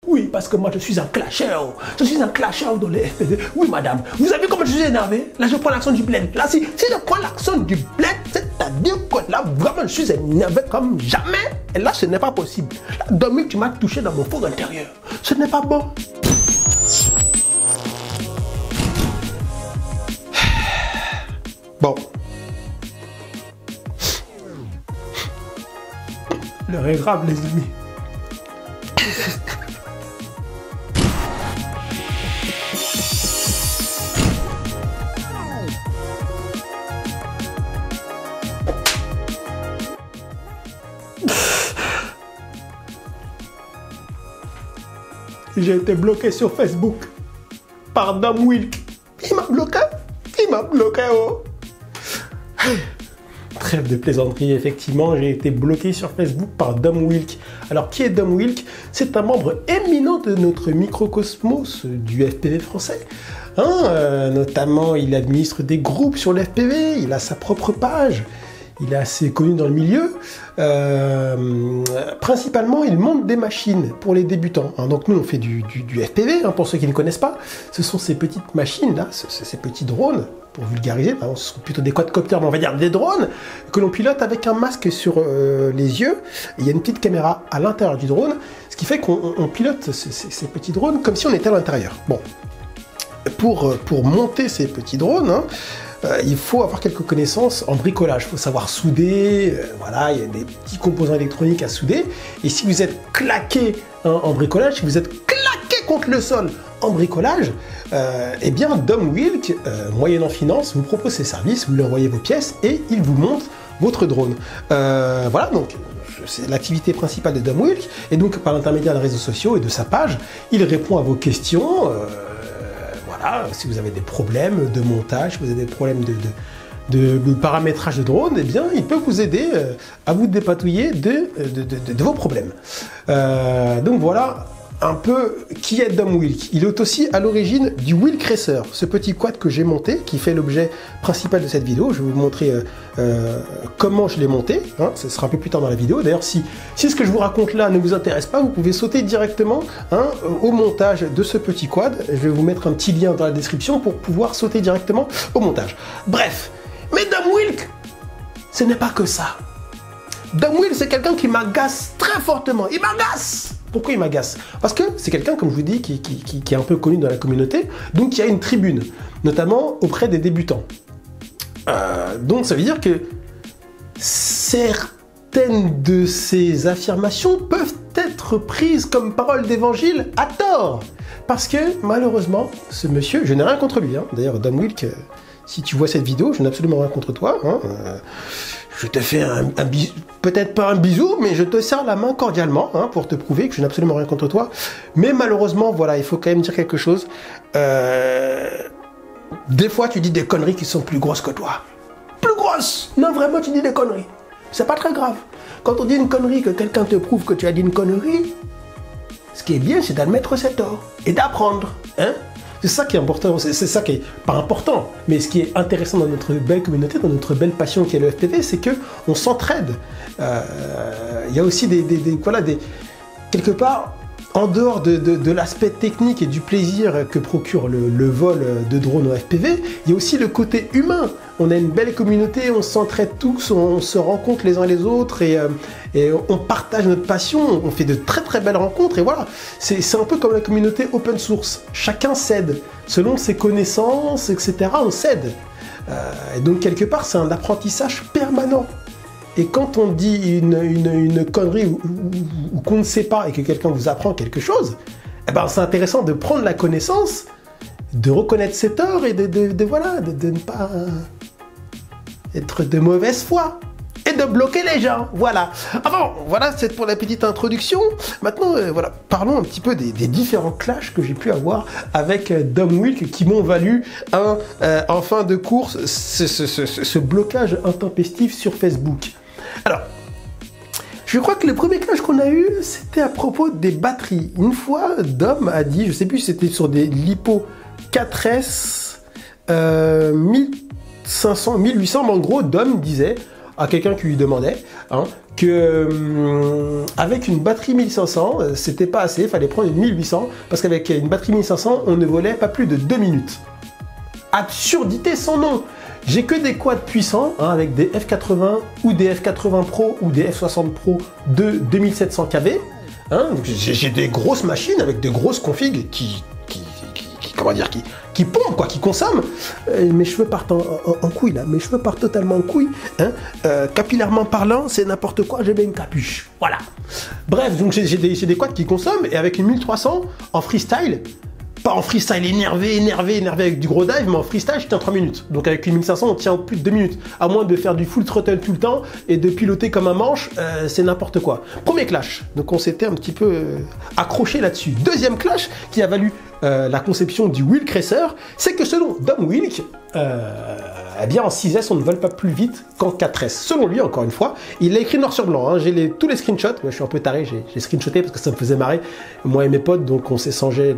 Oui, parce que moi, je suis un clasheur. Je suis un clasheur dans les FPV. Oui, madame. Vous avez vu comment je suis énervé? Là, je prends l'accent du bled. Là, si je prends l'accent du bled, c'est-à-dire que là, vraiment, je suis énervé comme jamais. Et là, ce n'est pas possible. Là, Dominique, tu m'as touché dans mon four intérieur. Ce n'est pas bon. Bon. L'heure est grave, les amis. J'ai été bloqué sur Facebook par Dom Wilk. Il m'a bloqué. Il m'a bloqué, oh. Trêve de plaisanterie, effectivement, j'ai été bloqué sur Facebook par Dom Wilk. Alors, qui est Dom Wilk? C'est un membre éminent de notre microcosmos du FPV français. Notamment, il administre des groupes sur l'FPV, il a sa propre page. Il est assez connu dans le milieu. Principalement, il monte des machines pour les débutants. Donc nous, on fait du FPV, pour ceux qui ne connaissent pas. Ce sont ces petites machines-là, ces petits drones, pour vulgariser. Ce sont plutôt des quadcoptères, mais on va dire des drones, que l'on pilote avec un masque sur les yeux. Et il y a une petite caméra à l'intérieur du drone, ce qui fait qu'on pilote ces petits drones comme si on était à l'intérieur. Bon, pour monter ces petits drones, il faut avoir quelques connaissances en bricolage. Il faut savoir souder, voilà, il y a des petits composants électroniques à souder. Et si vous êtes claqué en bricolage, si vous êtes claqué contre le sol en bricolage, eh bien Dom Wilk, moyennant finance, vous propose ses services, vous lui envoyez vos pièces et il vous monte votre drone. Voilà, donc c'est l'activité principale de Dom Wilk. Et donc par l'intermédiaire des réseaux sociaux et de sa page, il répond à vos questions. Voilà, si vous avez des problèmes de montage, si vous avez des problèmes de paramétrage de drone, eh bien, il peut vous aider à vous dépatouiller de vos problèmes. Donc voilà un peu qui est Dom Wilk. Il est aussi à l'origine du Wilk Racer, ce petit quad que j'ai monté, qui fait l'objet principal de cette vidéo. Je vais vous montrer comment je l'ai monté. Ce sera un peu plus tard dans la vidéo. D'ailleurs, si ce que je vous raconte là ne vous intéresse pas, vous pouvez sauter directement au montage de ce petit quad. Je vais vous mettre un petit lien dans la description pour pouvoir sauter directement au montage. Bref, mais Dom Wilk, ce n'est pas que ça. Dom Wilk, c'est quelqu'un qui m'agace très fortement. Il m'agace! Pourquoi il m'agace? Parce que c'est quelqu'un, comme je vous dis, qui est un peu connu dans la communauté, donc qui a une tribune, notamment auprès des débutants. Donc ça veut dire que certaines de ces affirmations peuvent être prises comme parole d'évangile à tort. Parce que malheureusement, ce monsieur, je n'ai rien contre lui, d'ailleurs Dom Wilk, si tu vois cette vidéo, je n'ai absolument rien contre toi. Je te fais un bisou, peut-être pas un bisou, mais je te serre la main cordialement pour te prouver que je n'ai absolument rien contre toi. Mais malheureusement, voilà, il faut quand même dire quelque chose. Des fois, tu dis des conneries qui sont plus grosses que toi. Plus grosses! Non, vraiment, tu dis des conneries. C'est pas très grave. Quand on dit une connerie, que quelqu'un te prouve que tu as dit une connerie, ce qui est bien, c'est d'admettre ses torts et d'apprendre. C'est ça qui est important, c'est ça qui est pas important, mais ce qui est intéressant dans notre belle communauté, dans notre belle passion qui est le FPV, c'est que on s'entraide. Il y a aussi quelque part, en dehors de l'aspect technique et du plaisir que procure le vol de drone au FPV, il y a aussi le côté humain. On a une belle communauté, on s'entraide tous, on se rencontre les uns les autres et on partage notre passion, on fait de très très belles rencontres et voilà. C'est un peu comme la communauté open source. Chacun s'aide selon ses connaissances, etc. On s'aide. Et donc quelque part, c'est un apprentissage permanent. Et quand on dit une connerie ou qu'on ne sait pas et que quelqu'un vous apprend quelque chose, eh ben c'est intéressant de prendre la connaissance, de reconnaître ses torts et de ne pas être de mauvaise foi et de bloquer les gens. Voilà. Enfin, voilà, c'est pour la petite introduction. Maintenant, voilà, parlons un petit peu des différents clashs que j'ai pu avoir avec Dom Wilk qui m'ont valu en fin de course ce blocage intempestif sur Facebook. Alors, je crois que le premier clash qu'on a eu, c'était à propos des batteries. Une fois, Dom a dit, je sais plus si c'était sur des Lipo 4S 1500, 1800, mais en gros, Dom disait à quelqu'un qui lui demandait, hein, que avec une batterie 1500, c'était pas assez, il fallait prendre une 1800, parce qu'avec une batterie 1500, on ne volait pas plus de 2 minutes. Absurdité sans nom. J'ai que des quads puissants, hein, avec des F80 ou des F80 Pro ou des F60 Pro de 2700 kV. Hein, j'ai des grosses machines avec des grosses configs comment dire, qui pompent, quoi, qui consomment. Mes cheveux partent en couille, là. Mes cheveux partent totalement en couille. Hein. Capillairement parlant, c'est n'importe quoi, j'ai bien une capuche. Voilà. Bref, donc j'ai des quads qui consomment, et avec une 1300 en freestyle, pas en freestyle énervé avec du gros dive, mais en freestyle, je tiens 3 minutes. Donc avec une 1500, on tient plus de 2 minutes. À moins de faire du full throttle tout le temps et de piloter comme un manche, c'est n'importe quoi. Premier clash. Donc on s'était un petit peu accroché là-dessus. Deuxième clash qui a valu la conception du Wilk Racer, c'est que selon Dom Wilk, eh bien en 6S on ne vole pas plus vite qu'en 4S. Selon lui, encore une fois, il l'a écrit noir sur blanc, hein. J'ai tous les screenshots. Moi je suis un peu taré, j'ai screenshoté parce que ça me faisait marrer, moi et mes potes, donc on s'échangeait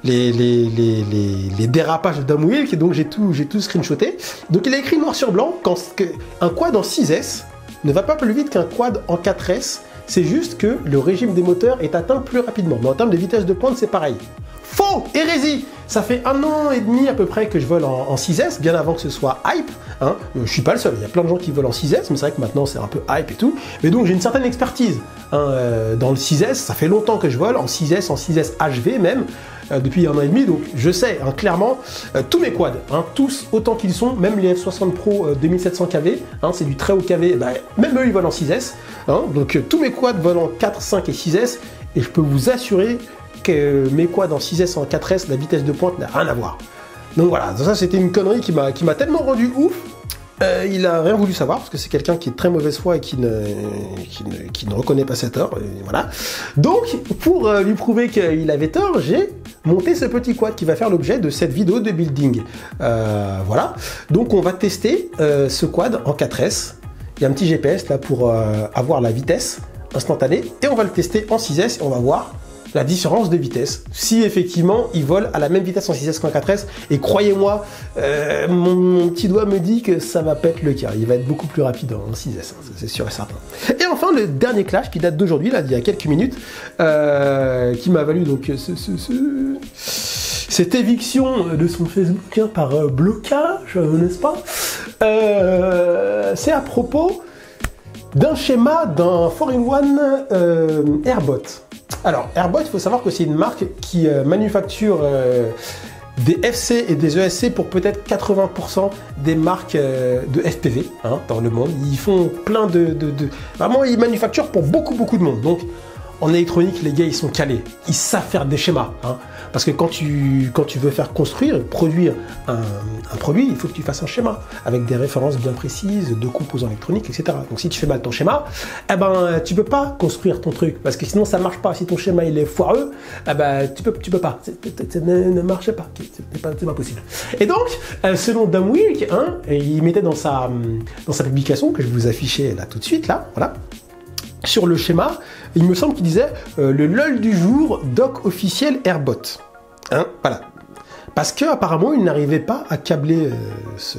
les dérapages de Dom Wilk, et donc j'ai tout screenshoté. Donc il a écrit noir sur blanc qu'un quad en 6S ne va pas plus vite qu'un quad en 4S, c'est juste que le régime des moteurs est atteint plus rapidement. Mais en termes de vitesse de pointe, c'est pareil. Faux! Hérésie! Ça fait 1 an et demi à peu près que je vole en 6S, bien avant que ce soit hype. Hein. Je suis pas le seul, il y a plein de gens qui volent en 6S, mais c'est vrai que maintenant c'est un peu hype et tout. Mais donc j'ai une certaine expertise dans le 6S, ça fait longtemps que je vole en 6S HV même, depuis 1 an et demi, donc je sais clairement, tous mes quads, hein, tous autant qu'ils sont, même les F60 Pro 2700 kV, hein, c'est du très haut kV, bah, même eux ils volent en 6S, hein, donc tous mes quads volent en 4, 5 et 6S, et je peux vous assurer que mes quads en 6S en 4S, la vitesse de pointe n'a rien à voir. Donc voilà, ça c'était une connerie qui m'a tellement rendu ouf. Il a rien voulu savoir, parce que c'est quelqu'un qui est très mauvaise foi et qui ne reconnaît pas ses torts, et voilà. Donc, pour lui prouver qu'il avait tort, j'ai monté ce petit quad qui va faire l'objet de cette vidéo de building. Voilà. Donc on va tester ce quad en 4S. Il y a un petit GPS là pour avoir la vitesse instantanée, et on va le tester en 6S, et on va voir la différence de vitesse, si effectivement il vole à la même vitesse en 6S qu'en 4S, et croyez-moi, mon petit doigt me dit que ça va pas être le cas, il va être beaucoup plus rapide en 6S, hein, c'est sûr et certain. Et enfin le dernier clash qui date d'aujourd'hui, là, d'il y a quelques minutes, qui m'a valu donc cette éviction de son Facebook, hein, par blocage, n'est-ce pas, c'est à propos d'un schéma d'un 4-in-1 Airbot. Alors, Airbot, il faut savoir que c'est une marque qui manufacture des FC et des ESC pour peut-être 80% des marques de FPV, hein, dans le monde. Ils font plein Vraiment, ils manufacturent pour beaucoup de monde. Donc, en électronique, les gars, ils sont calés. Ils savent faire des schémas. Hein. Parce que quand tu veux faire produire un produit, il faut que tu fasses un schéma avec des références bien précises de composants électroniques, etc. Donc si tu fais mal ton schéma, eh ben, tu peux pas construire ton truc parce que sinon ça marche pas. Si ton schéma il est foireux, eh ben, tu peux pas. Ça ne marche pas. C'est pas possible. Et donc, selon Dom Wilk, hein, il mettait dans sa publication que je vous affichais là tout de suite, là, voilà. Sur le schéma, il me semble qu'il disait le LOL du jour, doc officiel Airbot. Hein, voilà. Parce qu'apparemment, il n'arrivait pas à câbler ce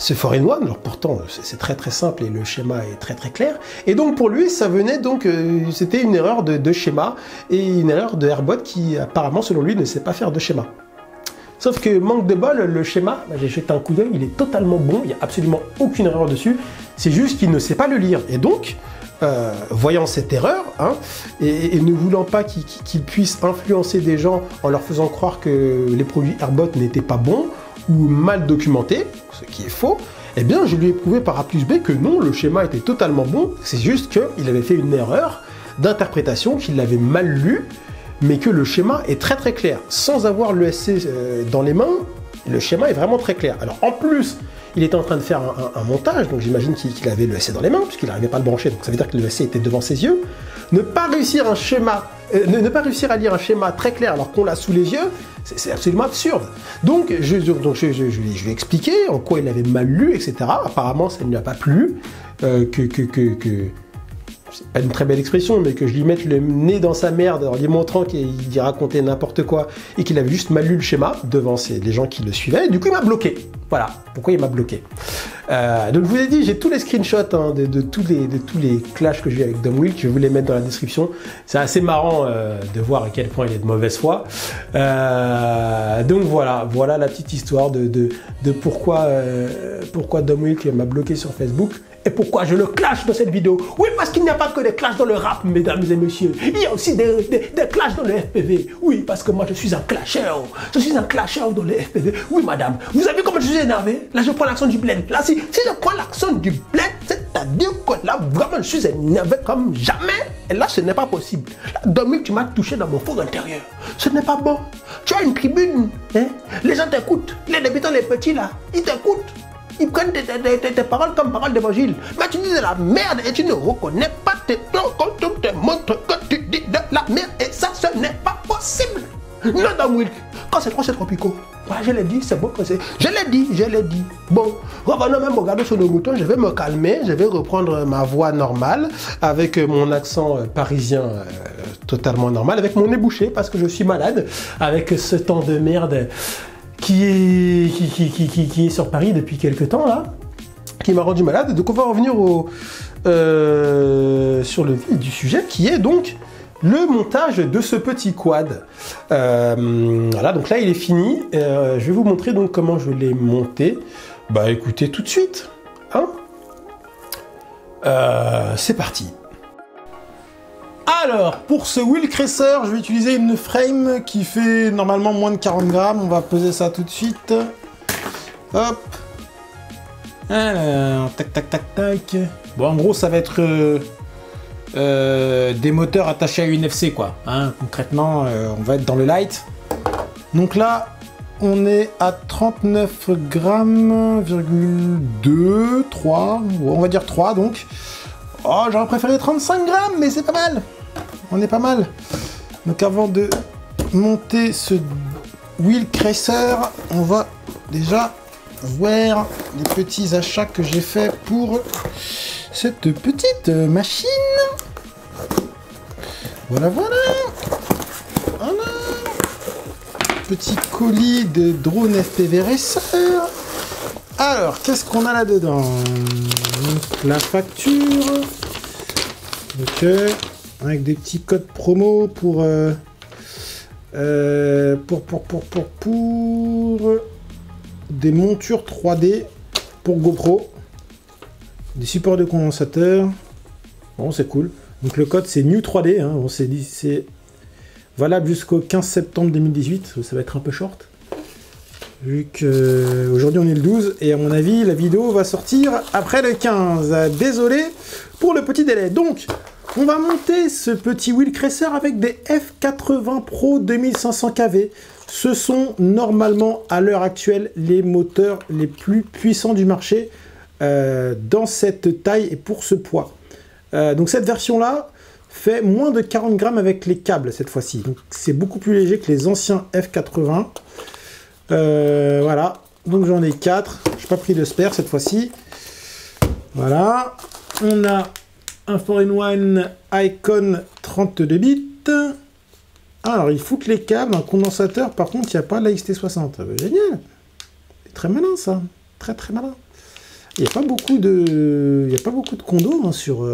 4-in-1. Alors pourtant, c'est très simple et le schéma est très clair. Et donc pour lui, ça venait donc, c'était une erreur de schéma et une erreur de Airbot qui apparemment, selon lui, ne sait pas faire de schéma. Sauf que, manque de bol, le schéma, j'ai jeté un coup d'œil, il est totalement bon, il n'y a absolument aucune erreur dessus, c'est juste qu'il ne sait pas le lire. Et donc, voyant cette erreur, hein, et ne voulant pas qu'il puisse influencer des gens en leur faisant croire que les produits Airbot n'étaient pas bons ou mal documentés, ce qui est faux, eh bien, je lui ai prouvé par A plus B que non, le schéma était totalement bon, c'est juste qu'il avait fait une erreur d'interprétation, qu'il l'avait mal lu, mais que le schéma est très clair. Sans avoir l'ESC dans les mains, le schéma est vraiment très clair. Alors en plus, il était en train de faire un montage, donc j'imagine qu'il avait l'ESC dans les mains, puisqu'il n'arrivait pas à le brancher, donc ça veut dire que l'ESC était devant ses yeux. Ne pas réussir ne pas réussir à lire un schéma très clair alors qu'on l'a sous les yeux, c'est absolument absurde. Donc je lui ai expliqué en quoi il avait mal lu, etc. Apparemment, ça ne lui a pas plu, c'est pas une très belle expression, mais que je lui mette le nez dans sa merde en lui montrant qu'il racontait n'importe quoi et qu'il avait juste mal lu le schéma devant les gens qui le suivaient, et du coup il m'a bloqué. Voilà pourquoi il m'a bloqué. Donc je vous ai dit, j'ai tous les screenshots hein, de tous les clashs que j'ai avec Domwilk. Je vais vous les mettre dans la description. C'est assez marrant de voir à quel point il est de mauvaise foi. Donc voilà la petite histoire de pourquoi Domwilk m'a bloqué sur Facebook. Et pourquoi je le clash dans cette vidéo? Oui, parce qu'il n'y a pas que des clashs dans le rap, mesdames et messieurs. Il y a aussi des clashs dans le FPV. Oui, parce que moi, je suis un clasheur. Je suis un clasheur dans le FPV. Oui, madame. Vous avez vu comment je suis énervé? Là, je prends l'accent du blend. Là, si je prends l'accent du blend, c'est-à-dire que là, vraiment, je suis énervé comme jamais. Et là, ce n'est pas possible. Là, Dominique, tu m'as touché dans mon four intérieur. Ce n'est pas bon. Tu as une tribune. Hein? Les gens t'écoutent. Les débutants, les petits, là, ils t'écoutent. Ils prennent tes paroles comme paroles d'évangile. Mais tu dis de la merde et tu ne reconnais pas tes plans quand on te montre que tu dis de la merde. Et ça, ce n'est pas possible. Non, Domwilk, quand c'est trop, c'est trop picot. Ouais, je l'ai dit, c'est bon que c'est. Je l'ai dit. Bon, revenons même regarder sur le mouton. Je vais me calmer. Je vais reprendre ma voix normale avec mon accent parisien totalement normal, avec mon nez bouché parce que je suis malade, avec ce temps de merde qui est sur Paris depuis quelques temps là, qui m'a rendu malade. Donc on va revenir sur le vif du sujet, qui est donc le montage de ce petit quad. Voilà, donc là il est fini. Je vais vous montrer donc comment je l'ai monté. Bah écoutez tout de suite, hein. C'est parti. Alors, pour ce wheel cresser, je vais utiliser une frame qui fait normalement moins de 40 grammes. On va peser ça tout de suite. Hop. Alors, tac, tac, tac, tac. Bon, en gros, ça va être des moteurs attachés à une FC, quoi. Hein, concrètement, on va être dans le light. Donc là, on est à 39 grammes, 2, 3. On va dire 3, donc. Oh, j'aurais préféré 35 grammes, mais c'est pas mal. On est pas mal. Donc avant de monter ce wheel cresser, on va déjà voir les petits achats que j'ai fait pour cette petite machine. Voilà. Petit colis de drone FPV Racer. Alors, qu'est-ce qu'on a là-dedans? La facture. Ok. Avec des petits codes promo pour des montures 3D pour GoPro. Des supports de condensateur. Bon, c'est cool. Donc le code c'est New3D. Hein. On s'est dit c'est valable jusqu'au 15 septembre 2018. Ça va être un peu short. Vu qu'aujourd'hui on est le 12 et à mon avis la vidéo va sortir après le 15. Désolé pour le petit délai. Donc on va monter ce petit wheel cresser avec des F80 Pro 2500 kV. Ce sont normalement à l'heure actuelle les moteurs les plus puissants du marché dans cette taille et pour ce poids. Donc cette version là fait moins de 40 grammes avec les câbles cette fois-ci. Donc c'est beaucoup plus léger que les anciens F80. Voilà, donc j'en ai 4. Je n'ai pas pris de spare cette fois-ci. Voilà, on a un 4-in-1 Icon 32 bits. Alors il faut que les câbles, un condensateur, par contre il n'y a pas la XT60. Génial, c'est très malin ça, très malin. Il n'y a pas beaucoup de condos hein, sur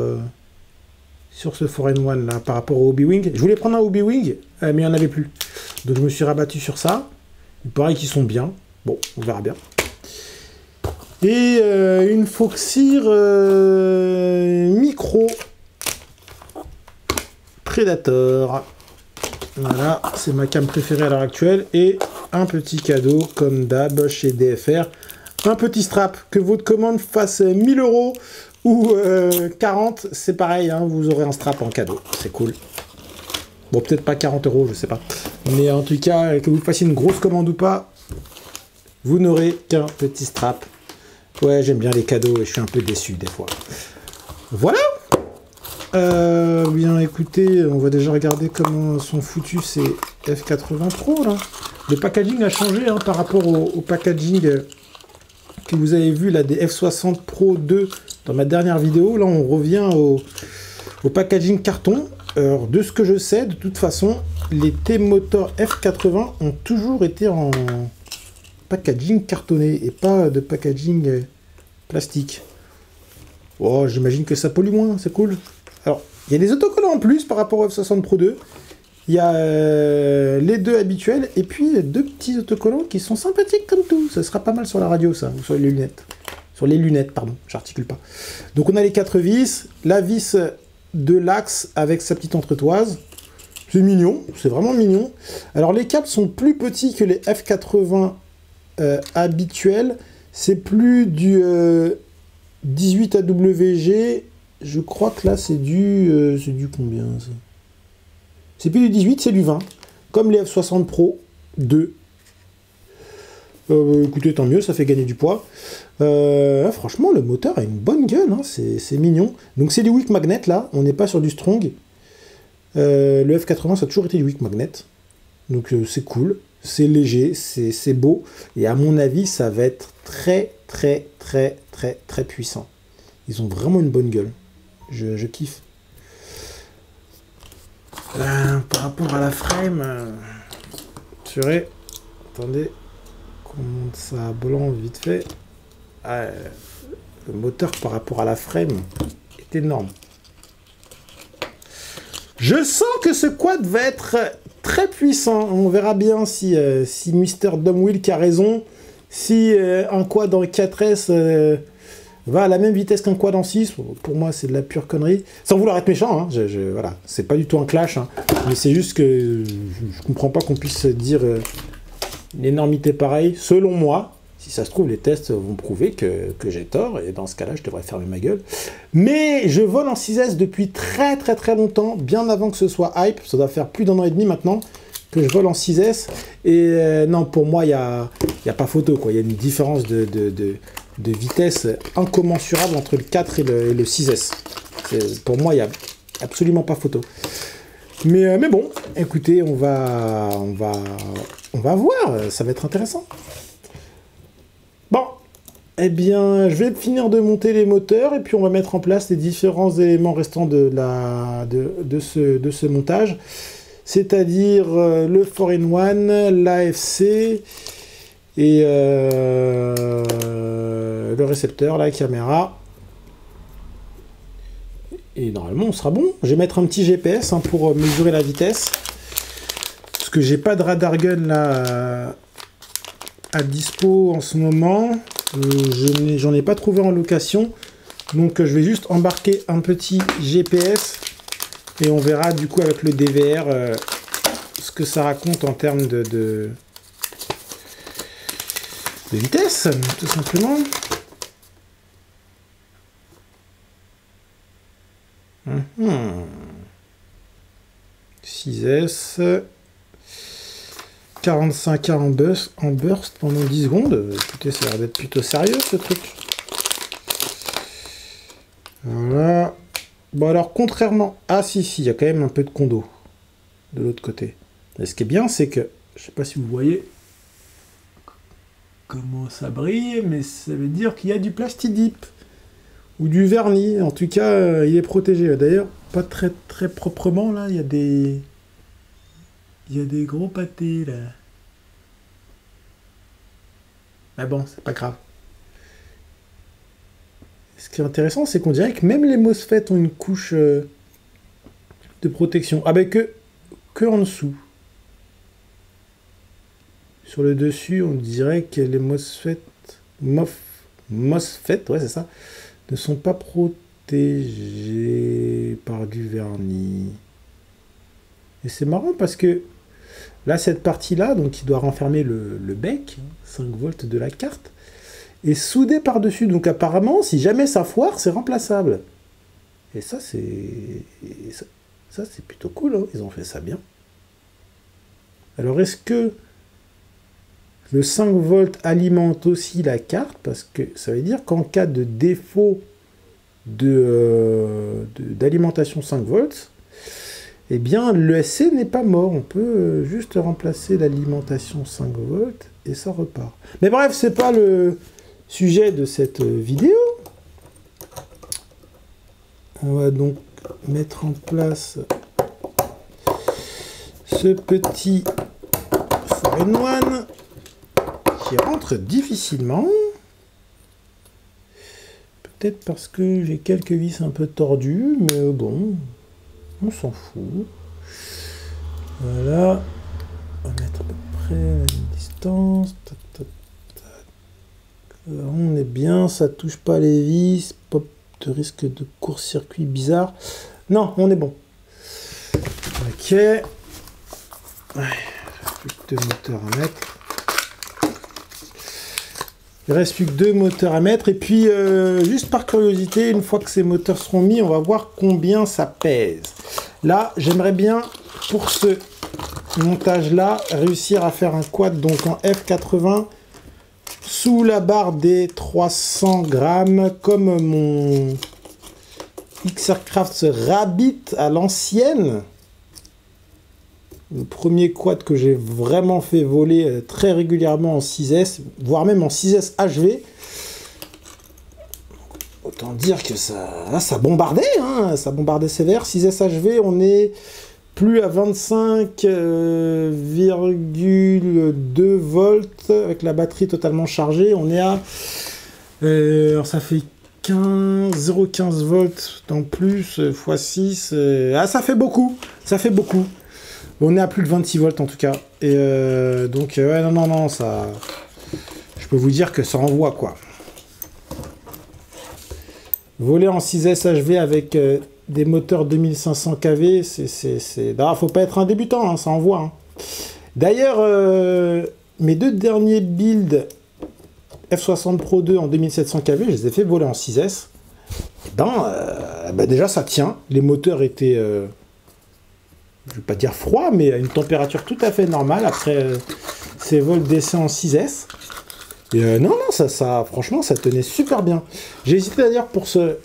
ce 4-in-1 là par rapport au Hobby-Wing. Je voulais prendre un Hobby-Wing, mais il n'y en avait plus. Donc je me suis rabattu sur ça. Il paraît qu'ils sont bien. Bon, on verra bien. Et une Foxeer Micro Predator. Voilà, c'est ma cam préférée à l'heure actuelle. Et un petit cadeau, comme d'hab, chez DFR. Un petit strap. Que votre commande fasse 1000 € ou 40, c'est pareil. Hein, vous aurez un strap en cadeau. C'est cool. Bon, peut-être pas 40 €, je sais pas. Mais en tout cas, que vous fassiez une grosse commande ou pas, vous n'aurez qu'un petit strap. Ouais, j'aime bien les cadeaux et je suis un peu déçu des fois. Voilà. Bien écoutez, on va déjà regarder comment sont foutus ces F80 Pro là. Le packaging a changé hein, par rapport au packaging que vous avez vu là des F60 Pro 2 dans ma dernière vidéo. Là, on revient au packaging carton. Alors, de ce que je sais, de toute façon, les T-Motor F80 ont toujours été en packaging cartonné et pas de packaging plastique. Oh, j'imagine que ça pollue moins, c'est cool. Alors, il y a des autocollants en plus par rapport au F60 Pro 2. Il y a les deux habituels et puis deux petits autocollants qui sont sympathiques comme tout. Ça sera pas mal sur la radio, ça, ou sur les lunettes. Sur les lunettes, pardon, j'articule pas. Donc on a les 4 vis, la vis de l'axe avec sa petite entretoise. C'est mignon, c'est vraiment mignon. Alors les câbles sont plus petits que les F80 habituels. C'est plus du 18 AWG. Je crois que là c'est du combien ça? C'est plus du 18, c'est du 20. Comme les F60 Pro 2. Écoutez, tant mieux, ça fait gagner du poids. Franchement, le moteur a une bonne gueule, hein, c'est mignon. Donc c'est du Wick Magnet là, on n'est pas sur du Strong. Le F80, ça a toujours été du Wick Magnet. Donc c'est cool, c'est léger, c'est beau. Et à mon avis, ça va être très puissant. Ils ont vraiment une bonne gueule. Je kiffe. Par rapport à la frame, attendez, qu'on monte ça à blanc vite fait. Le moteur par rapport à la frame est énorme. Je sens que ce quad va être très puissant. On verra bien si Mr. Dumbwheel qui a raison, si un quad en 4S va à la même vitesse qu'un quad en 6, pour moi c'est de la pure connerie. Sans vouloir être méchant, hein, voilà, c'est pas du tout un clash, hein, mais c'est juste que je comprends pas qu'on puisse dire une énormité pareille. Selon moi, si ça se trouve, les tests vont prouver que j'ai tort, et dans ce cas-là, je devrais fermer ma gueule. Mais je vole en 6S depuis très longtemps, bien avant que ce soit hype, ça doit faire plus d'1 an et demi maintenant, que je vole en 6S, et non, pour moi, il y a pas photo, quoi. Il y a une différence de vitesse incommensurable entre le 4 et le 6S. Pour moi, il n'y a absolument pas photo. Mais bon, écoutez, on va voir, ça va être intéressant. Bon, eh bien, je vais finir de monter les moteurs, et puis on va mettre en place les différents éléments restants de ce montage. C'est-à-dire le 4-in-1, l'AFC, et le récepteur, la caméra. Et normalement on sera bon. Je vais mettre un petit GPS pour mesurer la vitesse, parce que j'ai pas de radar gun là à dispo en ce moment. J'en ai pas trouvé en location, donc je vais juste embarquer un petit GPS et on verra du coup avec le DVR ce que ça raconte en termes de vitesse, tout simplement. 6S, 45 A en burst pendant 10 secondes. Écoutez, ça a l'air d'être plutôt sérieux ce truc. Voilà. Bon alors, contrairement... Ah si, il y a quand même un peu de condo de l'autre côté. Et ce qui est bien, c'est que, je sais pas si vous voyez comment ça brille, mais ça veut dire qu'il y a du plastidip ou du vernis. En tout cas, il est protégé. D'ailleurs, pas très proprement, là, il y a des gros pâtés, là. Mais bon, c'est pas grave. Ce qui est intéressant, c'est qu'on dirait que même les MOSFET ont une couche de protection. Ah ben que en dessous. Sur le dessus, on dirait que les MOSFET, ouais c'est ça, ne sont pas protégés par du vernis. Et c'est marrant parce que là, cette partie-là, donc qui doit renfermer le bec, 5 volts de la carte, est soudée par-dessus. Donc apparemment, si jamais ça foire, c'est remplaçable. Et ça, c'est plutôt cool, hein. Ils ont fait ça bien. Alors, est-ce que le 5 volts alimente aussi la carte? Parce que ça veut dire qu'en cas de défaut d'alimentation 5 volts, eh bien, l'ESC n'est pas mort. On peut juste remplacer l'alimentation 5 volts et ça repart. Mais bref, c'est pas le sujet de cette vidéo. On va donc mettre en place ce petit 4-in-1 qui rentre difficilement. Peut-être parce que j'ai quelques vis un peu tordues, mais bon, on s'en fout. Voilà. On va mettre à peu près la même distance. Tac, tac, tac. On est bien, ça touche pas les vis, pas de risque de court-circuit bizarre. Non, on est bon. Ok. Ouais, plus que 2 moteurs à mettre. Il reste plus que 2 moteurs à mettre. Et puis, juste par curiosité, une fois que ces moteurs seront mis, on va voir combien ça pèse. Là, j'aimerais bien, pour ce montage-là, réussir à faire un quad donc en F80 sous la barre des 300 grammes, comme mon XRcraft Rabbit à l'ancienne. Le premier quad que j'ai vraiment fait voler très régulièrement en 6S, voire même en 6S HV. Autant dire que ça bombardait, hein, ça bombardait sévère. 6S HV, on est plus à 25,2 volts avec la batterie totalement chargée. On est à... alors ça fait 0,15 volts en plus, x 6. Ah, ça fait beaucoup, ça fait beaucoup. On est à plus de 26 volts en tout cas. Et donc, ouais, non, ça... Je peux vous dire que ça envoie, quoi. Voler en 6S HV avec des moteurs 2500 kV, c'est... Ah, faut pas être un débutant, hein, ça envoie. Hein. D'ailleurs, mes 2 derniers builds F60 Pro 2 en 2700 kV, je les ai fait voler en 6S. Déjà, ça tient. Les moteurs étaient... je ne vais pas dire froid, mais à une température tout à fait normale après ces vols d'essai en 6S. Et non, ça, franchement, ça tenait super bien. J'ai hésité d'ailleurs pour ce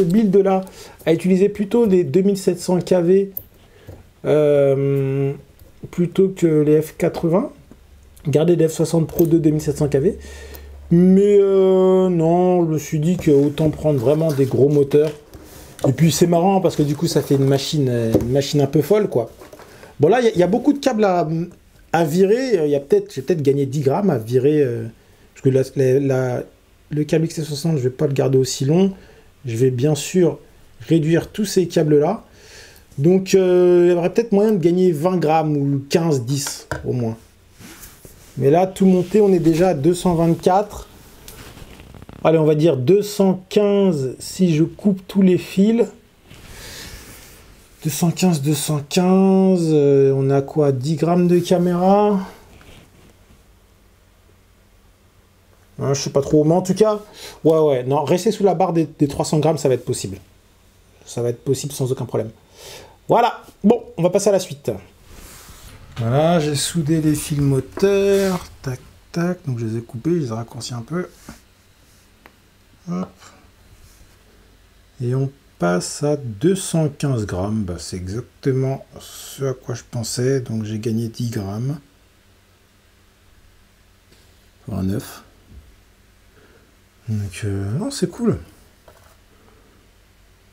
build-là à utiliser plutôt les 2700 kV plutôt que les F80. Garder les F60 Pro 2 2700 kV. Mais non, je me suis dit que autant prendre vraiment des gros moteurs. Et puis c'est marrant parce que du coup ça fait une machine un peu folle, quoi. Bon là il y a beaucoup de câbles à virer. J'ai peut-être gagné 10 grammes à virer parce que le câble XT60 je vais pas le garder aussi long. Je vais bien sûr réduire tous ces câbles là. Donc il y aurait peut-être moyen de gagner 20 grammes ou 15-10 au moins. Mais là tout monté on est déjà à 224. Allez, on va dire 215 si je coupe tous les fils. 215, on a quoi? 10 grammes de caméra. Je sais pas trop, mais en tout cas, ouais, non, rester sous la barre des 300 grammes, ça va être possible. Ça va être possible sans aucun problème. Voilà, bon, on va passer à la suite. Voilà, j'ai soudé les fils moteurs. Tac, tac, donc je les ai coupés, je les ai raccourcis un peu. Hop. Et on passe à 215 grammes. Bah, c'est exactement ce à quoi je pensais. Donc j'ai gagné 10 grammes. Enfin 9. Donc non, c'est cool.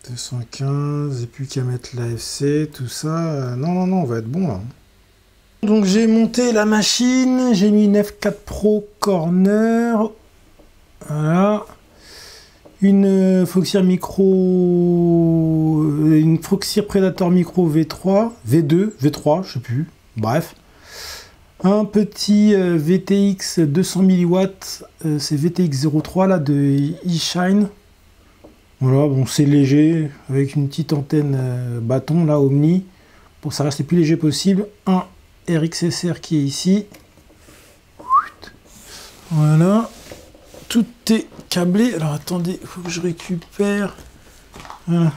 215. Et puis qu'à mettre l'AFC, tout ça. Non, on va être bon là. Donc j'ai monté la machine. J'ai mis une F4 Pro Corner. Voilà. Une Foxeer Predator Micro V3, V2, V3, je sais plus, bref. Un petit VTX 200 mW, c'est VTX 03 là de eShine. Voilà, bon c'est léger, avec une petite antenne bâton là, Omni, pour que ça reste le plus léger possible. Un RXSR qui est ici. Voilà. Tout est câblé. Alors attendez, il faut que je récupère. Voilà.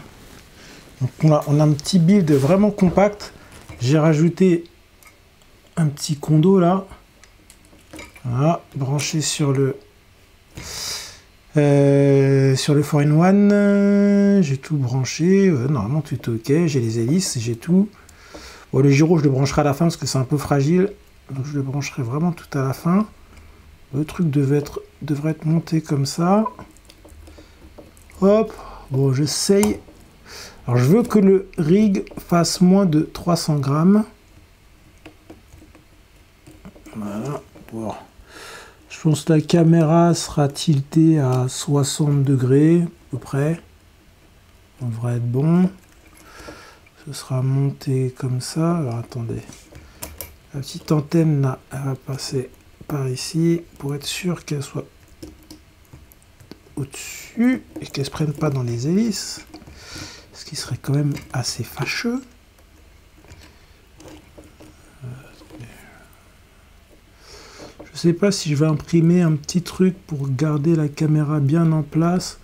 Donc on a un petit build vraiment compact. J'ai rajouté un petit condo là. Voilà, branché sur le 4-in-1. J'ai tout branché. Normalement tout est ok. J'ai les hélices, j'ai tout. Bon, le gyro je le brancherai à la fin parce que c'est un peu fragile. Donc je le brancherai vraiment tout à la fin. Le truc devrait être monté comme ça. Hop. Bon, j'essaye. Alors, je veux que le rig fasse moins de 300 grammes. Voilà. Bon. Je pense que la caméra sera tiltée à 60 degrés, à peu près. On devrait être bon. Ce sera monté comme ça. Alors attendez. La petite antenne là, elle va passer par ici pour être sûr qu'elle soit au-dessus et qu'elle se prenne pas dans les hélices. Ce qui serait quand même assez fâcheux. Je sais pas si je vais imprimer un petit truc pour garder la caméra bien en place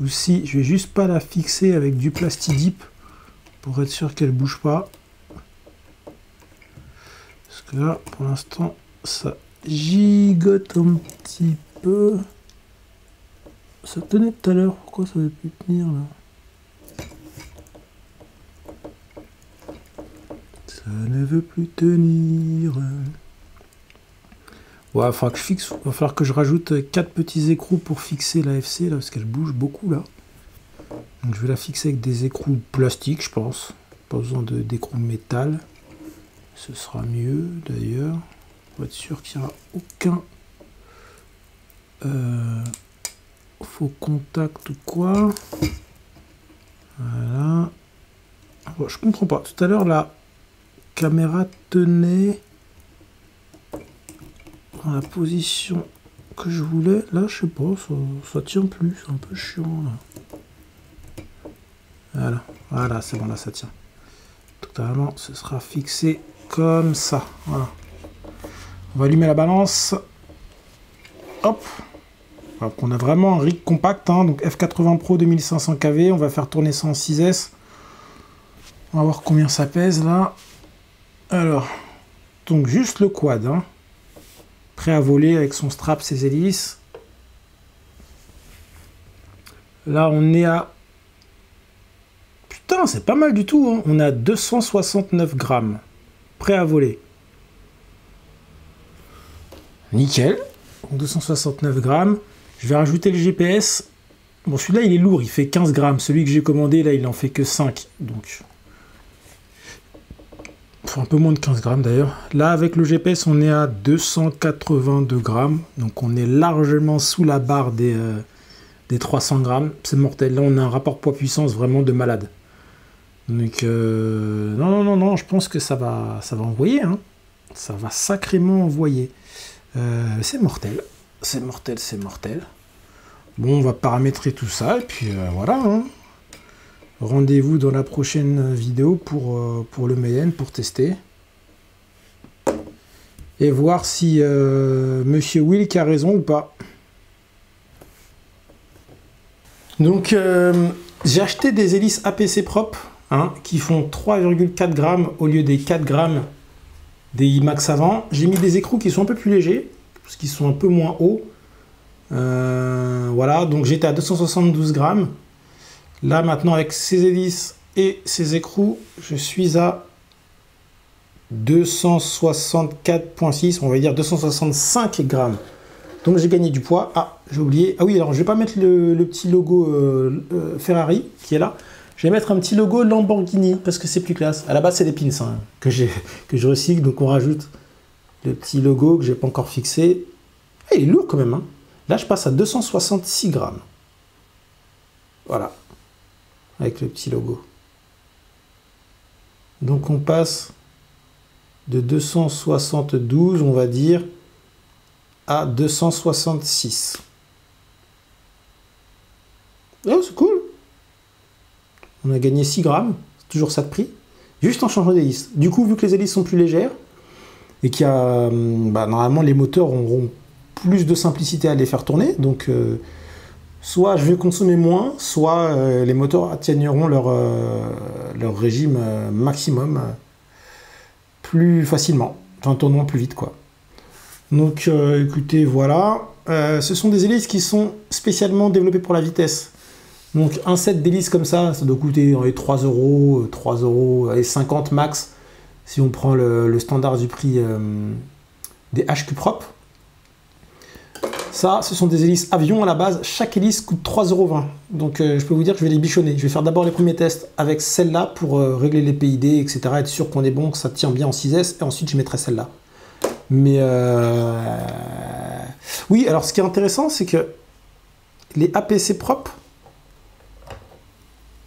ou si je vais juste pas la fixer avec du plastidip pour être sûr qu'elle bouge pas. Parce que là, pour l'instant, ça gigote un petit peu. Ça tenait tout à l'heure, pourquoi ça ne veut plus tenir là? Ça ne veut plus tenir. Ouais, il va falloir que je rajoute 4 petits écrous pour fixer la FC là, parce qu'elle bouge beaucoup là. Donc je vais la fixer avec des écrous plastiques, je pense. Pas besoin d'écrous métal. Ce sera mieux d'ailleurs. Pour être sûr qu'il n'y aura aucun faux contact ou quoi. Voilà. Bon, je comprends pas. Tout à l'heure la caméra tenait dans la position que je voulais. Là, je sais pas, ça tient plus. C'est un peu chiant là. Voilà, c'est bon, là ça tient. Totalement, ce sera fixé comme ça. Voilà. On va allumer la balance. Hop. Donc on a vraiment un rig compact, hein, donc F80 Pro 2500 kV. On va faire tourner ça en 6S. On va voir combien ça pèse là. Alors, donc juste le quad, hein, prêt à voler avec son strap, ses hélices. Là, on est à... Putain, c'est pas mal du tout, hein. On est à 269 grammes, prêt à voler. Nickel. 269 grammes. Je vais rajouter le GPS. Bon, celui-là, il est lourd, il fait 15 grammes. Celui que j'ai commandé, là, il en fait que 5. Donc, enfin, un peu moins de 15 grammes d'ailleurs. Là, avec le GPS, on est à 282 grammes. Donc, on est largement sous la barre des 300 grammes. C'est mortel. Là, on a un rapport poids-puissance vraiment de malade. Donc, non, je pense que ça va envoyer. Hein. Ça va sacrément envoyer. C'est mortel. C'est mortel. Bon, on va paramétrer tout ça. Et puis, voilà. Hein. Rendez-vous dans la prochaine vidéo pour le Mayenne, pour tester. Et voir si Monsieur Wilk a raison ou pas. Donc, j'ai acheté des hélices APC propres, hein, qui font 3,4 grammes au lieu des 4 grammes des IMAX avant. J'ai mis des écrous qui sont un peu plus légers, parce qu'ils sont un peu moins hauts. Voilà, donc j'étais à 272 grammes. Là, maintenant, avec ces hélices et ces écrous, je suis à 264,6, on va dire 265 grammes. Donc, j'ai gagné du poids. Ah, j'ai oublié. Ah oui, alors, je vais pas mettre le petit logo Ferrari qui est là. Je vais mettre un petit logo Lamborghini parce que c'est plus classe. À la base, c'est des pins, hein, que je recycle. Donc, on rajoute le petit logo que j'ai pas encore fixé. Ah, il est lourd quand même. Hein. Là, je passe à 266 grammes. Voilà. Avec le petit logo. Donc, on passe de 272, on va dire, à 266. Oh, c'est cool. On a gagné 6 grammes. C'est toujours ça de prix. Juste en changeant d'hélice. Du coup, vu que les hélices sont plus légères et qu'il y a... normalement, les moteurs auront plus de simplicité à les faire tourner. Donc, soit je vais consommer moins, soit les moteurs atteigneront leur régime maximum plus facilement. En tournant plus vite, quoi. Donc, écoutez, voilà. Ce sont des hélices qui sont spécialement développées pour la vitesse. Donc, un set d'hélices comme ça doit coûter dans les 3 €, et 50 max, si on prend le standard du prix des HQ propres. Ça, ce sont des hélices avion à la base. Chaque hélice coûte 3,20 €. Donc, je peux vous dire que je vais les bichonner. Je vais faire d'abord les premiers tests avec celle-là pour régler les PID, etc. Être sûr qu'on est bon, que ça tient bien en 6S. Et ensuite, je mettrai celle-là. Mais oui, alors ce qui est intéressant, c'est que les APC propres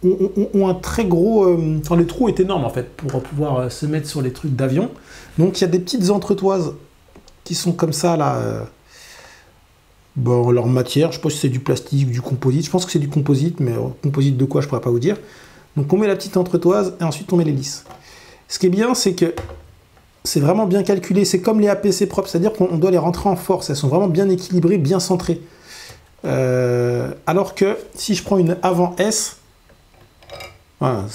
ont un très gros... Enfin, le trou est énorme, en fait, pour pouvoir se mettre sur les trucs d'avion. Donc, il y a des petites entretoises qui sont comme ça, là. Bon, leur matière, je sais pas si c'est du plastique ou du composite. Je pense que c'est du composite, mais composite de quoi, je pourrais pas vous dire. Donc, on met la petite entretoise et ensuite, on met l'hélice. Ce qui est bien, c'est que c'est vraiment bien calculé. C'est comme les APC propres, c'est-à-dire qu'on doit les rentrer en force. Elles sont vraiment bien équilibrées, bien centrées. Alors que si je prends une avant S, voilà,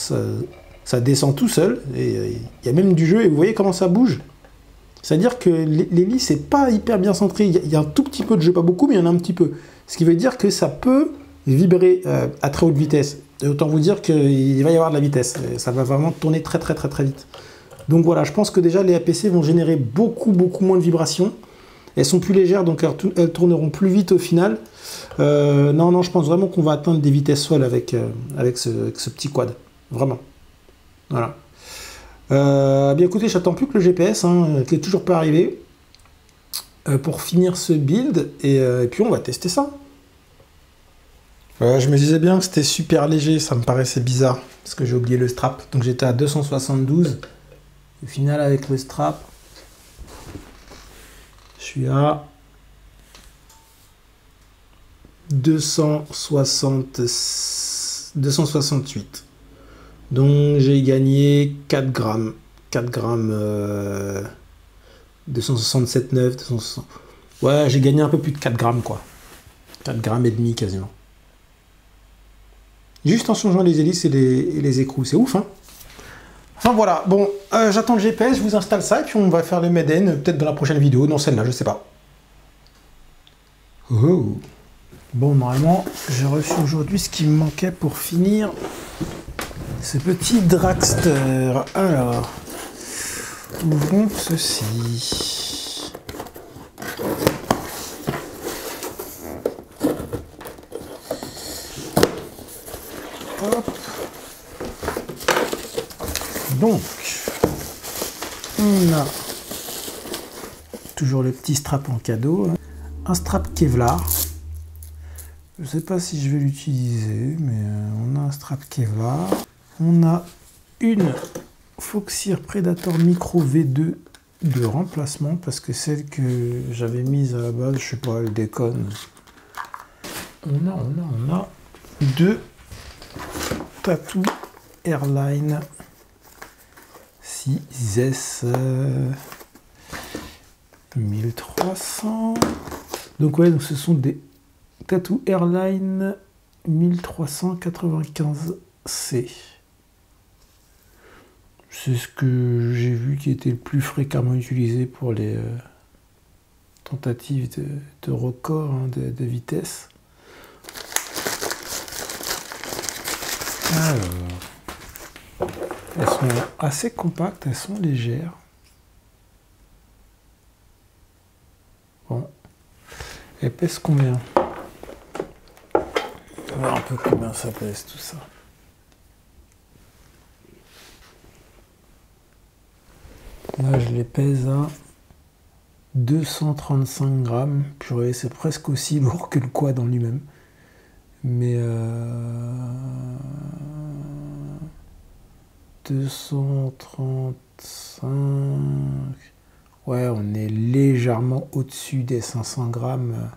ça descend tout seul. Et il y a même du jeu et vous voyez comment ça bouge. C'est-à-dire que l'hélice n'est pas hyper bien centrée. Il y a un tout petit peu de jeu, pas beaucoup, mais il y en a un petit peu. Ce qui veut dire que ça peut vibrer à très haute vitesse. Et autant vous dire qu'il va y avoir de la vitesse. Et ça va vraiment tourner très vite. Donc voilà, je pense que déjà les APC vont générer beaucoup moins de vibrations. Elles sont plus légères, donc elles tourneront plus vite au final. Non, je pense vraiment qu'on va atteindre des vitesses folles avec ce petit quad. Vraiment. Voilà. Bien écoutez, j'attends plus que le GPS, qui est toujours pas arrivé, pour finir ce build, et puis on va tester ça. Je me disais bien que c'était super léger, ça me paraissait bizarre, parce que j'ai oublié le strap. Donc j'étais à 272. Au final, avec le strap, je suis à 268. Donc j'ai gagné 4 grammes. 4 grammes 267,9, 260. Ouais, j'ai gagné un peu plus de 4 grammes quoi. 4 grammes et demi quasiment. Juste en changeant les hélices et les écrous, c'est ouf hein. Enfin voilà, bon, j'attends le GPS, je vous installe ça et puis on va faire le Meden, peut-être dans la prochaine vidéo, dans celle-là, je sais pas. Oh. Bon, normalement, j'ai reçu aujourd'hui ce qui me manquait pour finir ce petit dragster. Alors, ouvrons ceci. Hop. Donc, on a toujours le petit strap en cadeau. Un strap Kevlar. Je ne sais pas si je vais l'utiliser, mais on a un strap Kevlar. On a une Foxeer Predator Micro V2 de remplacement, parce que celle que j'avais mise à la base, je sais pas, elle déconne. On a deux Tattoo Airline 6S 1300. Donc ouais, donc ce sont des Tattoo Airline 1395C. C'est ce que j'ai vu qui était le plus fréquemment utilisé pour les tentatives de record de vitesse. Alors, elles sont assez compactes, elles sont légères. Bon, elles pèsent combien? On va voir un peu combien ça pèse tout ça. Là, je les pèse à 235 grammes. Purée, c'est presque aussi lourd que le quad en lui-même. Mais 235... Ouais, on est légèrement au-dessus des 500 grammes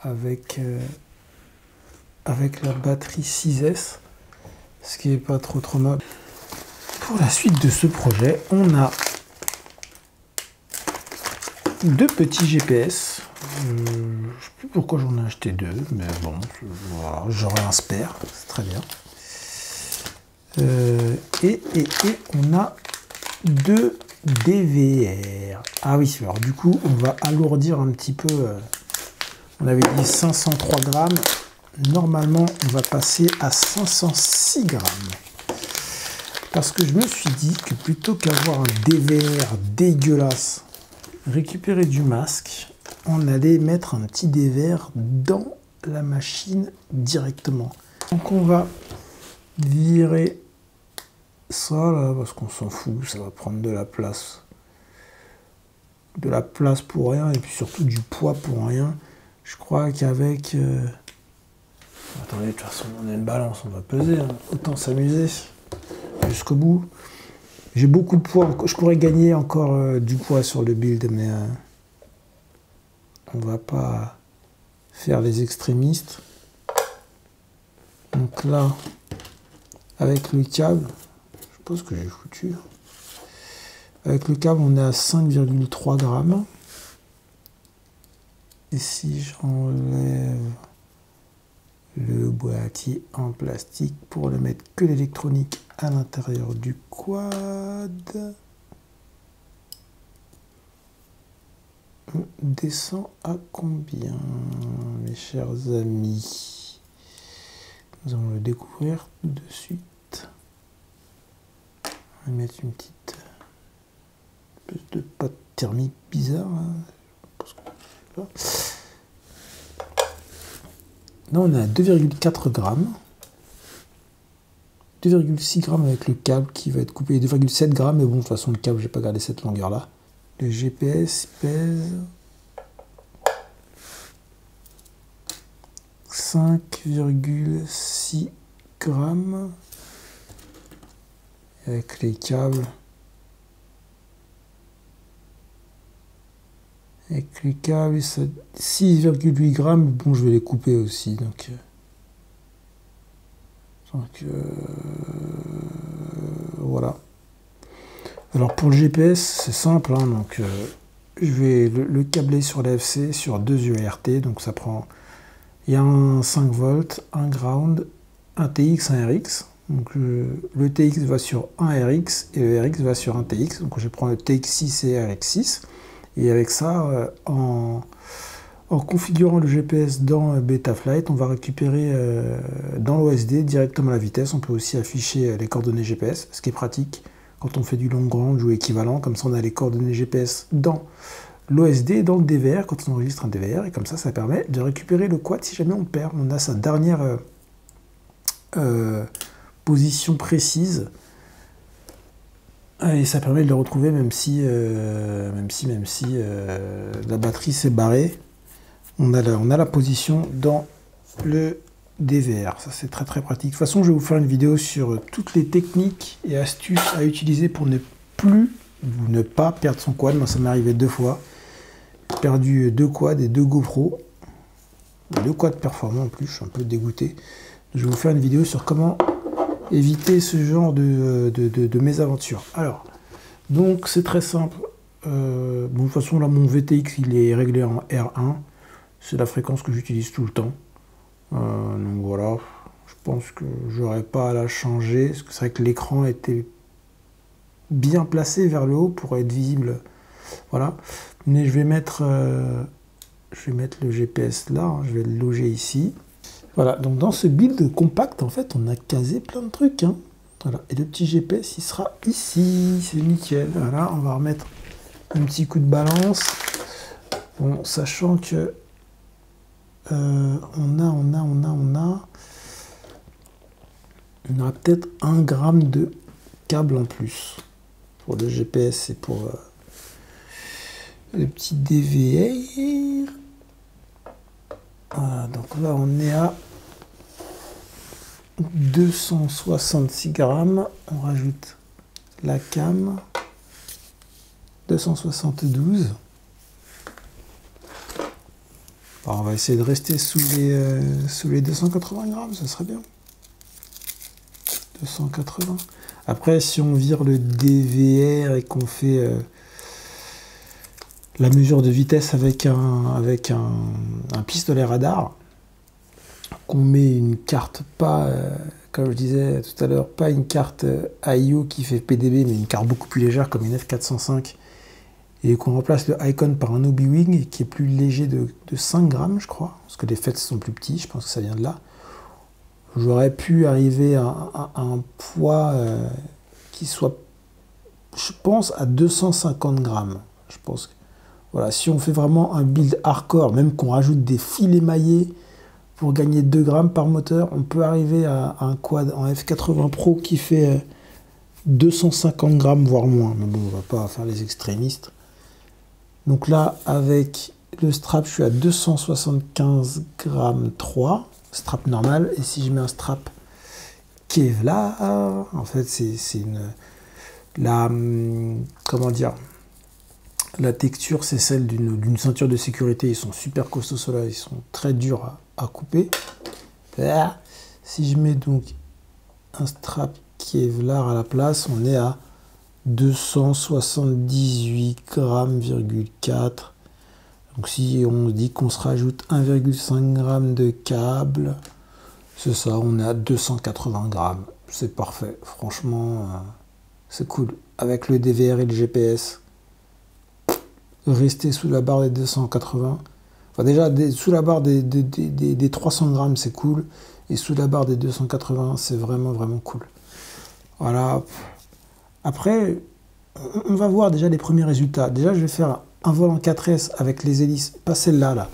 avec la batterie 6S, ce qui n'est pas trop mal. Pour la suite de ce projet, on a deux petits GPS. Je ne sais plus pourquoi j'en ai acheté deux, mais bon, voilà, j'aurai un spare, c'est très bien. Et on a deux DVR. Ah oui, alors du coup, on va alourdir un petit peu. On avait dit 503 grammes. Normalement, on va passer à 506 grammes. Parce que je me suis dit que plutôt qu'avoir un DVR dégueulasse, récupérer du masque, on allait mettre un petit DVR dans la machine directement. Donc on va virer ça là, parce qu'on s'en fout, ça va prendre de la place. de la place pour rien et puis surtout du poids pour rien. Je crois qu'avec... Attendez, de toute façon, on a une balance, on va peser, hein. Autant s'amuser jusqu'au bout. J'ai beaucoup de poids, je pourrais gagner encore du poids sur le build, mais on va pas faire les extrémistes. Donc là, avec le câble, je pense que j'ai foutu. Avec le câble, on est à 5,3 grammes. Et si j'enlève le boîtier en plastique pour ne mettre que l'électronique à l'intérieur du quad, on descend à combien, mes chers amis? Nous allons le découvrir tout de suite. On va mettre une petite espèce de pâte thermique bizarre. Là, on est à 2,4 grammes. 2,6 grammes avec le câble qui va être coupé. 2,7 grammes, mais bon, de toute façon, le câble, j'ai pas gardé cette longueur-là. Le GPS pèse 5,6 grammes. Avec les câbles. Avec les câbles, 6,8 grammes. Bon, je vais les couper aussi. Donc voilà. Alors pour le GPS, c'est simple. Hein, donc je vais le câbler sur l'AFC sur 2 UART. Donc ça prend. Il y a un 5 volts, un ground, un TX, un RX. Donc le TX va sur un RX et le RX va sur un TX. Donc je prends le TX6 et RX6. Et avec ça, en configurant le GPS dans Betaflight, on va récupérer dans l'OSD directement la vitesse. On peut aussi afficher les coordonnées GPS, ce qui est pratique quand on fait du long range ou équivalent. Comme ça, on a les coordonnées GPS dans l'OSD, dans le DVR, quand on enregistre un DVR. Et comme ça permet de récupérer le quad si jamais on le perd. On a sa dernière position précise. Et ça permet de le retrouver même si la batterie s'est barrée. On a la position dans le DVR. Ça, c'est très très pratique. De toute façon, je vais vous faire une vidéo sur toutes les techniques et astuces à utiliser pour ne plus ou ne pas perdre son quad. Moi, ça m'est arrivé 2 fois. J'ai perdu 2 quads et 2 GoPro. 2 quads performants en plus. Je suis un peu dégoûté. Je vais vous faire une vidéo sur comment éviter ce genre de mésaventures. Alors, donc c'est très simple. Bon, de toute façon, là, mon VTX, il est réglé en R1. C'est la fréquence que j'utilise tout le temps. Donc voilà, je pense que j'aurais pas à la changer. Parce que c'est vrai que l'écran était bien placé vers le haut pour être visible. Voilà. Mais je vais mettre le GPS là. Hein, je vais le loger ici. Voilà, donc dans ce build compact, en fait, on a casé plein de trucs. Hein. Voilà. Et le petit GPS, il sera ici, c'est nickel. Voilà, on va remettre un petit coup de balance. Bon, sachant que on aura peut-être 1 gramme de câble en plus pour le GPS et pour le petit DVR. Voilà, donc là, on est à 266 grammes, on rajoute la cam, 272. Alors, on va essayer de rester sous les 280 grammes, ça serait bien. 280. Après, si on vire le DVR et qu'on fait la mesure de vitesse avec un pistolet radar, qu'on met une carte, pas, comme je disais tout à l'heure, pas une carte AIO qui fait PDB, mais une carte beaucoup plus légère comme une F405, et qu'on remplace le Icon par un Obi-Wing qui est plus léger de 5 grammes, je crois, parce que les fêtes sont plus petits, je pense que ça vient de là. J'aurais pu arriver à un poids qui soit, je pense, à 250 grammes. Je pense que, voilà, si on fait vraiment un build hardcore, même qu'on rajoute des fils émaillés pour gagner 2 grammes par moteur, on peut arriver à un quad en F80 Pro qui fait 250 grammes, voire moins. Mais bon, on va pas faire les extrémistes. Donc là, avec le strap, je suis à 275 grammes 3, strap normal. Et si je mets un strap Kevlar, en fait, c'est comment dire, la texture, c'est celle d'une ceinture de sécurité. Ils sont super costauds, ceux-là. Ils sont très durs à couper. Si je mets donc un strap Kevlar à la place, on est à 278 grammes, 4. Donc si on dit qu'on se rajoute 1,5 g de câble, c'est ça, on est à 280 grammes. C'est parfait, franchement, c'est cool. Avec le DVR et le GPS, rester sous la barre des 280. Enfin déjà, sous la barre des 300 grammes, c'est cool. Et sous la barre des 280, c'est vraiment, vraiment cool. Voilà. Après, on va voir déjà les premiers résultats. Déjà, je vais faire un vol en 4S avec les hélices, pas celle-là, là.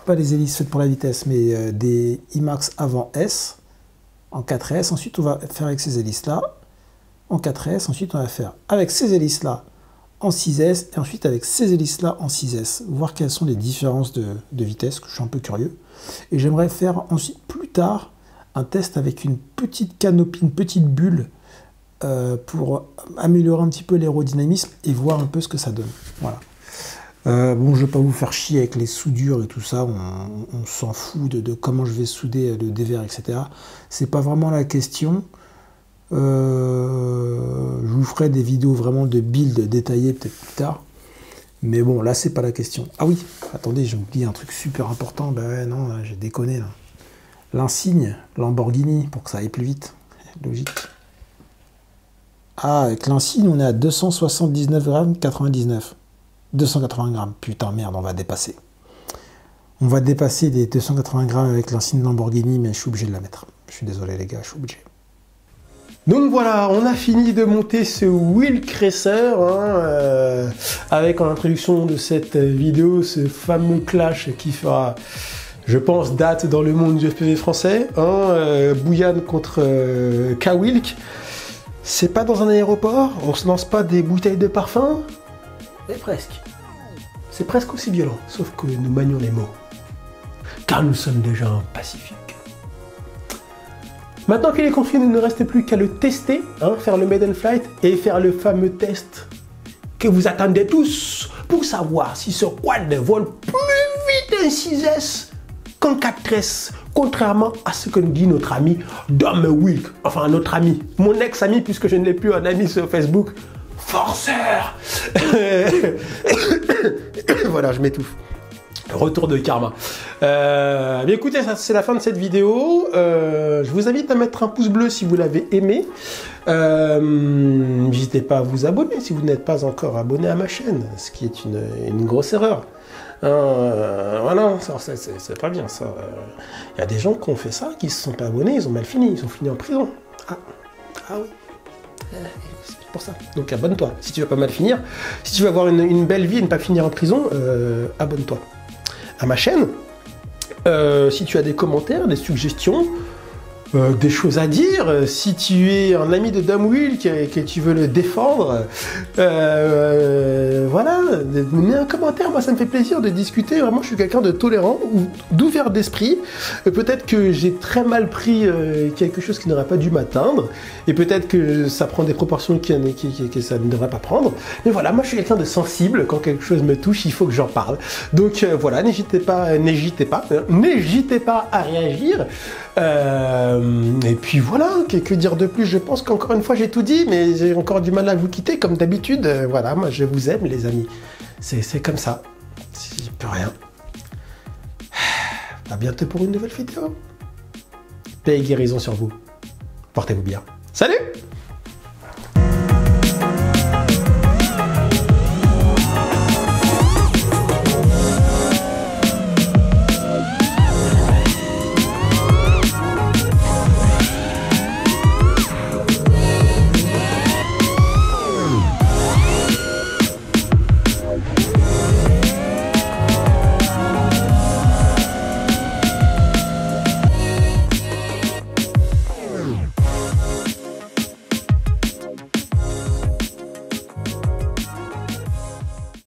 Pas les hélices faites pour la vitesse, mais des IMAX avant S en 4S. Ensuite, on va faire avec ces hélices-là en 4S. Ensuite, on va faire avec ces hélices-là en 6S. Et ensuite, avec ces hélices-là en 6S. Voir quelles sont les différences de vitesse, que je suis un peu curieux. Et j'aimerais faire ensuite, plus tard, un test avec une petite canopie, une petite bulle pour améliorer un petit peu l'aérodynamisme et voir un peu ce que ça donne. Voilà. Bon, je ne vais pas vous faire chier avec les soudures et tout ça, on s'en fout de comment je vais souder le DVR, etc. C'est pas vraiment la question. Je vous ferai des vidéos vraiment de build détaillées peut-être plus tard. Mais bon, là, c'est pas la question. Ah oui, attendez, j'ai oublié un truc super important. Ben ouais, non, j'ai déconné là. L'insigne Lamborghini pour que ça aille plus vite. Logique. Ah, avec l'insigne, on est à 279 grammes 99. 280 grammes. Putain, merde, on va dépasser. On va dépasser les 280 grammes avec l'insigne Lamborghini, mais je suis obligé de la mettre. Je suis désolé, les gars, je suis obligé. Donc voilà, on a fini de monter ce Wheel Cracer avec en introduction de cette vidéo ce fameux clash qui fera, je pense, date dans le monde du FPV français. Bouyan contre K-Wilk. C'est pas dans un aéroport, on se lance pas des bouteilles de parfum, mais presque. C'est presque aussi violent, sauf que nous manions les mots. Car nous sommes des gens pacifiques. Maintenant qu'il est confié, il ne reste plus qu'à le tester, faire le Maiden Flight et faire le fameux test que vous attendez tous pour savoir si ce quad vole plus vite un 6S qu'un 4S, contrairement à ce que nous dit notre ami Dom Wilk, enfin notre ami, mon ex-ami puisque je ne l'ai plus en ami sur Facebook, Forceur. Voilà, je m'étouffe. Retour de karma. Bien écoutez, ça c'est la fin de cette vidéo. Je vous invite à mettre un pouce bleu si vous l'avez aimé. N'hésitez pas à vous abonner si vous n'êtes pas encore abonné à ma chaîne, ce qui est une grosse erreur. Voilà, c'est pas bien ça. Il y a des gens qui ont fait ça, qui se sont pas abonnés, ils ont mal fini, ils ont fini en prison. Ah oui. C'est pour ça. Donc abonne-toi. Si tu veux pas mal finir, si tu veux avoir une belle vie et ne pas finir en prison, abonne-toi à ma chaîne. Si tu as des commentaires, des suggestions, des choses à dire, si tu es un ami de Dom Wilk et que tu veux le défendre, voilà, mets un commentaire, moi ça me fait plaisir de discuter, vraiment je suis quelqu'un de tolérant, d'ouvert d'esprit, peut-être que j'ai très mal pris quelque chose qui n'aurait pas dû m'atteindre, et peut-être que ça prend des proportions que ça ne devrait pas prendre, mais voilà, moi je suis quelqu'un de sensible, quand quelque chose me touche, il faut que j'en parle, donc voilà, n'hésitez pas à réagir, et puis voilà, que dire de plus? Je pense qu'encore une fois j'ai tout dit, mais j'ai encore du mal à vous quitter comme d'habitude. Voilà, moi je vous aime les amis. C'est comme ça. J'y peux rien. À bientôt pour une nouvelle vidéo. Paix et guérison sur vous. Portez-vous bien. Salut!